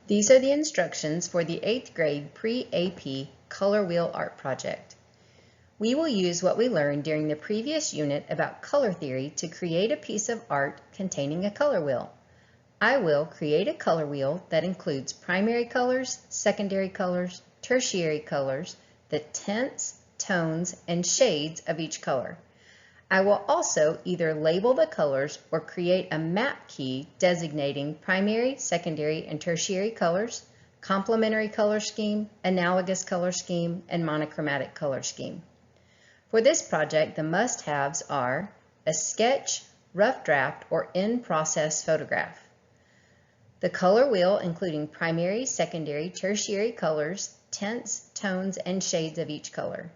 These are the instructions for the 8th grade Pre-AP Color Wheel Art Project. We will use what we learned during the previous unit about color theory to create a piece of art containing a color wheel. I will create a color wheel that includes primary colors, secondary colors, tertiary colors, the tints, tones, and shades of each color. I will also either label the colors or create a map key designating primary, secondary, and tertiary colors, complementary color scheme, analogous color scheme, and monochromatic color scheme. For this project, the must-haves are a sketch, rough draft, or in-process photograph. The color wheel including primary, secondary, tertiary colors, tints, tones, and shades of each color.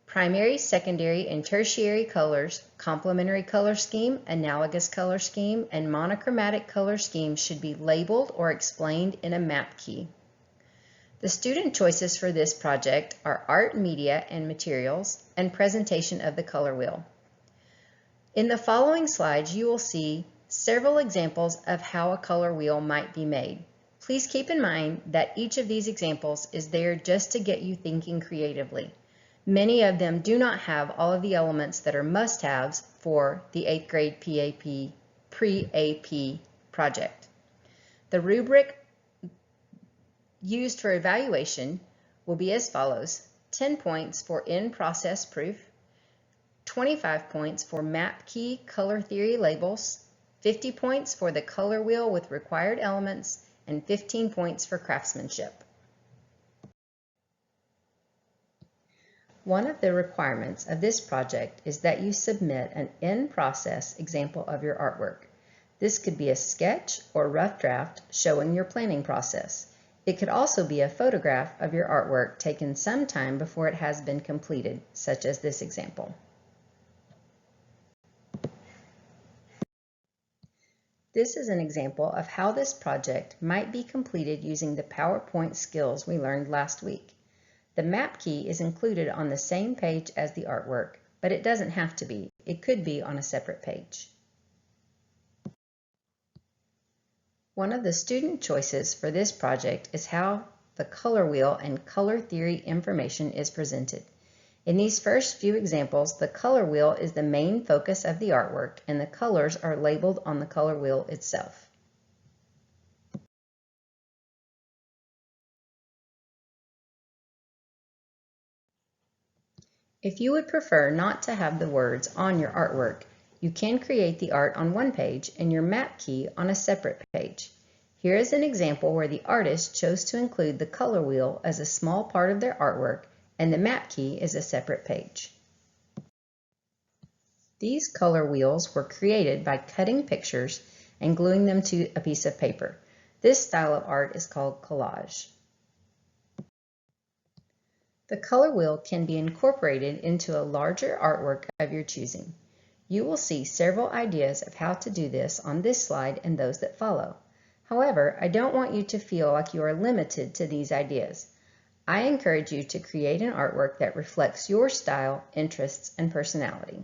Primary, secondary, and tertiary colors, complementary color scheme, analogous color scheme, and monochromatic color scheme should be labeled or explained in a map key. The student choices for this project are art media and materials and presentation of the color wheel. In the following slides, you will see several examples of how a color wheel might be made. Please keep in mind that each of these examples is there just to get you thinking creatively. Many of them do not have all of the elements that are must-haves for the 8th grade Pre-AP project. The rubric used for evaluation will be as follows: 10 points for in-process proof, 25 points for map key color theory labels, 50 points for the color wheel with required elements, and 15 points for craftsmanship. One of the requirements of this project is that you submit an in-process example of your artwork. This could be a sketch or rough draft showing your planning process. It could also be a photograph of your artwork taken some time before it has been completed, such as this example. This is an example of how this project might be completed using the PowerPoint skills we learned last week. The map key is included on the same page as the artwork, but it doesn't have to be. It could be on a separate page. One of the student choices for this project is how the color wheel and color theory information is presented. In these first few examples, the color wheel is the main focus of the artwork and the colors are labeled on the color wheel itself. If you would prefer not to have the words on your artwork, you can create the art on one page and your map key on a separate page. Here is an example where the artist chose to include the color wheel as a small part of their artwork and the map key is a separate page. These color wheels were created by cutting pictures and gluing them to a piece of paper. This style of art is called collage. The color wheel can be incorporated into a larger artwork of your choosing. You will see several ideas of how to do this on this slide and those that follow. However, I don't want you to feel like you are limited to these ideas. I encourage you to create an artwork that reflects your style, interests, and personality.